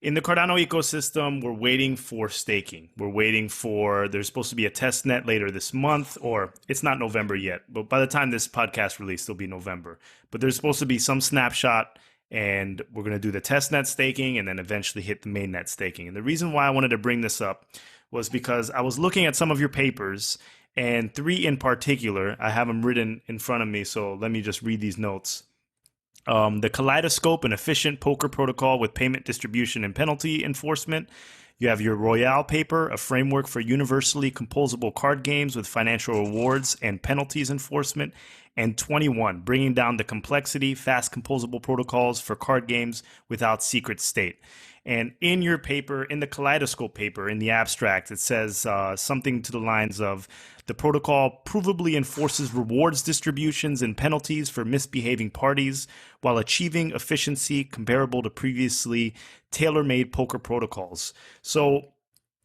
In the Cardano ecosystem, we're waiting for staking. There's supposed to be a test net later this month, or it's not November yet, but by the time this podcast released, it'll be November. But there's supposed to be some snapshot, and we're going to do the test net staking and then eventually hit the main net staking. And the reason why I wanted to bring this up was because I was looking at some of your papers, and three in particular, I have them written in front of me, so let me just read these notes. The Kaleidoscope, an efficient poker protocol with payment distribution and penalty enforcement. You have your Royale paper, a framework for universally composable card games with financial rewards and penalties enforcement. And 21, bringing down the complexity, fast composable protocols for card games without secret state. And in your paper, in the Kaleidoscope paper, in the abstract, it says something to the lines of, the protocol provably enforces rewards distributions and penalties for misbehaving parties while achieving efficiency comparable to previously tailor-made poker protocols. So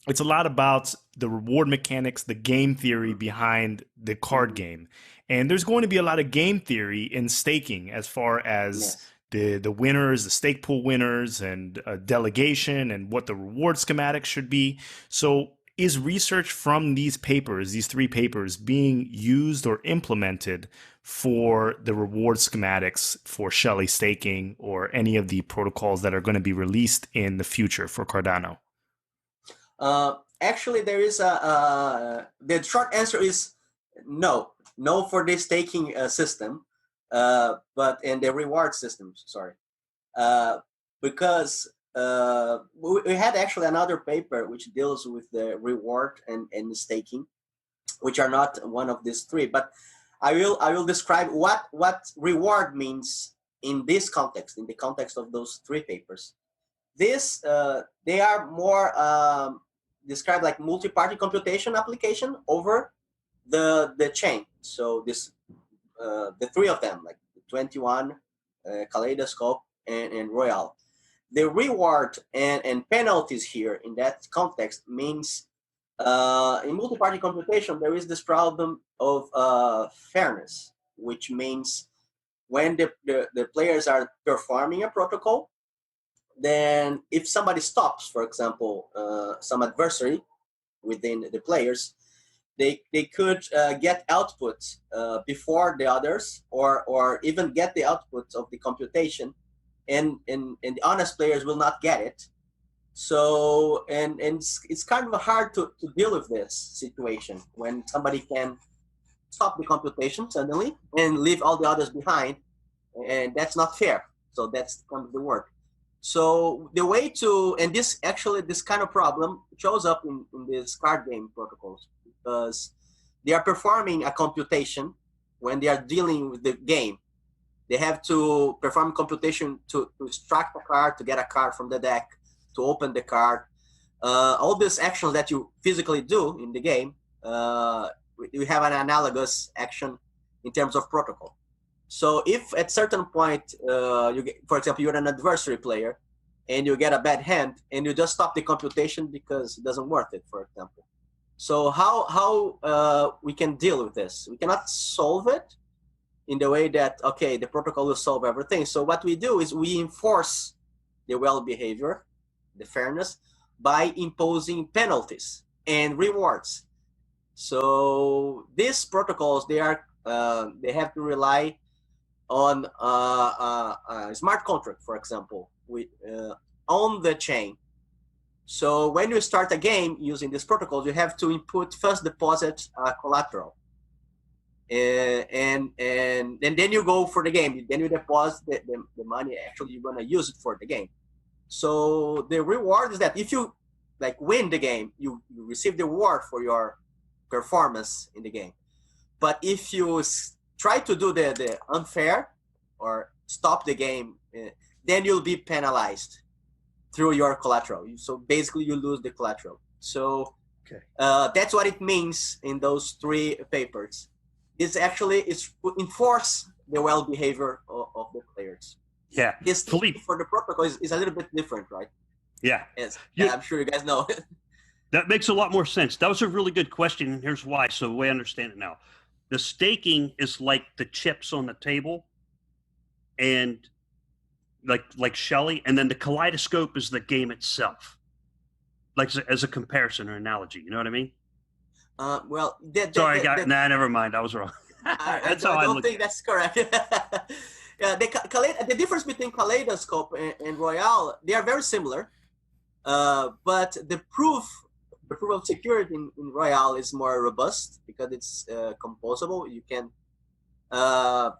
it's a lot about the reward mechanics, the game theory behind the card game. And there's going to be a lot of game theory in staking as far as the winners, the stake pool winners, and delegation, and what the reward schematic should be. So is research from these papers, these three papers, being used or implemented for the reward schematics for Shelley staking or any of the protocols that are going to be released in the future for Cardano? Actually, there is the short answer is no for this staking system, but in the reward system, sorry, because we had actually another paper which deals with the reward and the staking, which are not one of these three. But I will describe what reward means in this context, in the context of those three papers. This they are more described like multi-party computation application over the chain. So this the three of them, like 21, Kaleidoscope, and Royale. The reward and penalties here in that context means in multi-party computation there is this problem of fairness, which means when the players are performing a protocol, then if somebody stops, for example, some adversary within the players, they could get output before the others, or even get the output of the computation, and the honest players will not get it. So and it's kind of hard to deal with this situation when somebody can stop the computation suddenly and leave all the others behind, and that's not fair. So that's kind of the word. So the way to, and this kind of problem shows up in these card game protocols, because they are performing a computation when they are dealing with the game. They have to perform computation to extract a card, to get a card from the deck, to open the card. All these actions that you physically do in the game, we have an analogous action in terms of protocol. So if at certain point, for example, you're an adversary player and you get a bad hand and you just stop the computation because it doesn't worth it, for example. So how we can deal with this? We cannot solve it in the way that, okay, the protocol will solve everything. So what we do is we enforce the well behavior, the fairness, by imposing penalties and rewards. So these protocols, they have to rely on a smart contract, for example, on the chain. So when you start a game using this protocol, you have to input first deposit collateral. And then you go for the game. Then you deposit the money actually you're going to use it for the game. So the reward is that if you win the game, you receive the reward for your performance in the game. But if you try to do the unfair or stop the game, then you'll be penalized through your collateral. So basically you lose the collateral. So that's what it means in those three papers. It's to enforce the well behavior of the players. Yeah. This for the protocol is a little bit different, right? Yeah. Yeah, I'm sure you guys know. That makes a lot more sense. That was a really good question, and here's why. So the way I understand it now. The staking is like the chips on the table, and like Shelley, and then the Kaleidoscope is the game itself, like as a comparison or analogy. You know what I mean? Well, Sorry, nah, never mind. I was wrong. That's how I I don't look think at it. that's correct. Yeah, the difference between Kaleidoscope and Royale, they are very similar, but the proof of security in Royale is more robust because it's composable. You can uh,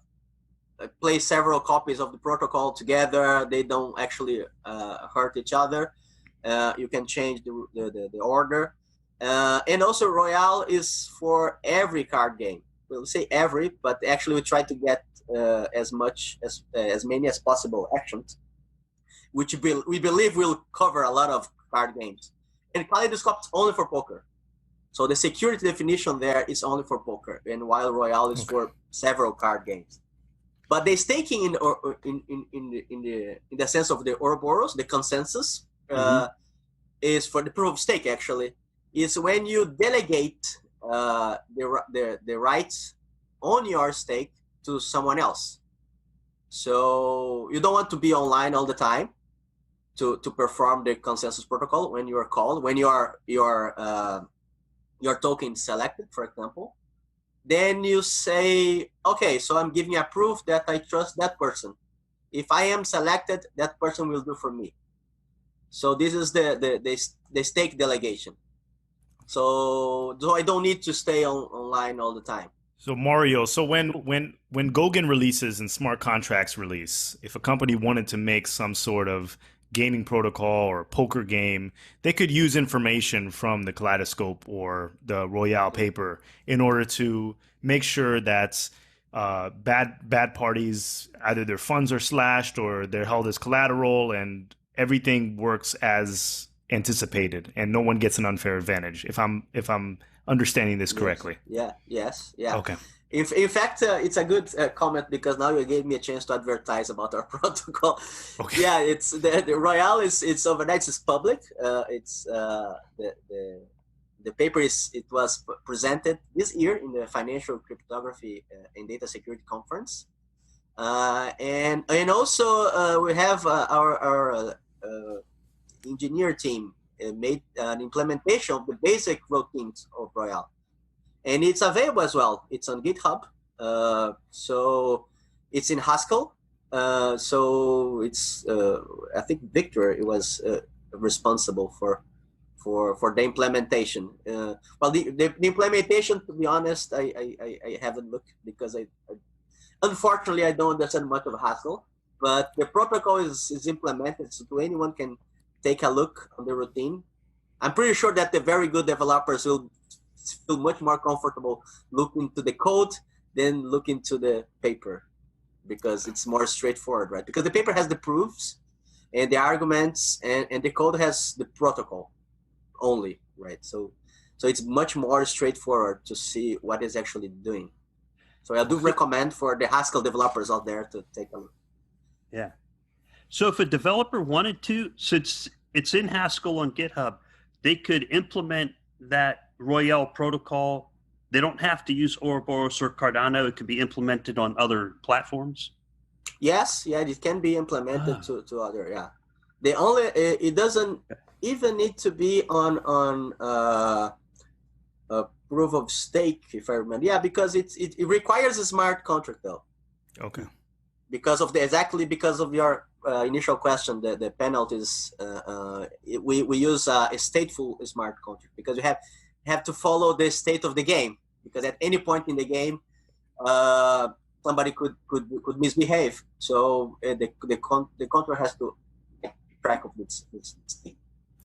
play several copies of the protocol together. They don't actually hurt each other. You can change the order. And also Royale is for every card game. We'll say every, but actually we try to get as many as possible actions, which we believe will cover a lot of card games. And Kaleidoscope is only for poker. So the security definition there is only for poker, and while Royale is for several card games. But the staking in the sense of the Ouroboros, the consensus, is for the proof of stake. Actually, is when you delegate the rights on your stake to someone else. So you don't want to be online all the time to perform the consensus protocol when you are called, when your token is selected, for example. Then you say, okay, so I'm giving a proof that I trust that person. If I am selected, that person will do for me. So this is the stake delegation. So I don't need to stay online all the time. So Mario, so when Goguen releases and smart contracts release, if a company wanted to make some sort of gaming protocol or poker game, they could use information from the Kaleidoscope or the Royale paper in order to make sure that bad parties, either their funds are slashed or they're held as collateral, and everything works as anticipated, and no one gets an unfair advantage. If I'm understanding this correctly. Yes. Okay. In fact, it's a good comment because now you gave me a chance to advertise about our protocol. Okay. Yeah, it's the Royale it's overnight. It's public. It's the paper was presented this year in the Financial Cryptography and Data Security Conference, and also we have our engineer team made an implementation of the basic routines of Royale. And it's available as well. It's on GitHub. So it's in Haskell. So it's, I think Victor was responsible for the implementation. Well, the implementation, to be honest, I haven't looked because unfortunately, I don't understand much of Haskell. But the protocol is implemented, so anyone can take a look on the routine. I'm pretty sure that the very good developers will feel much more comfortable looking to the code than looking to the paper, because it's more straightforward, right? Because the paper has the proofs and the arguments, and the code has the protocol only, right? So it's much more straightforward to see what it's actually doing. So I do recommend for the Haskell developers out there to take a look. Yeah. So if a developer wanted to, since it's in Haskell on GitHub, they could implement that Royale protocol. They don't have to use Ouroboros or Cardano. It could be implemented on other platforms. Yes, yeah, it can be implemented to other. Yeah, the only it doesn't even need to be on proof of stake, if I remember. Yeah, because it requires a smart contract though. Okay. Because of your initial question, the penalties, we use a stateful smart contract because you have to follow the state of the game, because at any point in the game, somebody could misbehave. So the contract has to keep track of this state.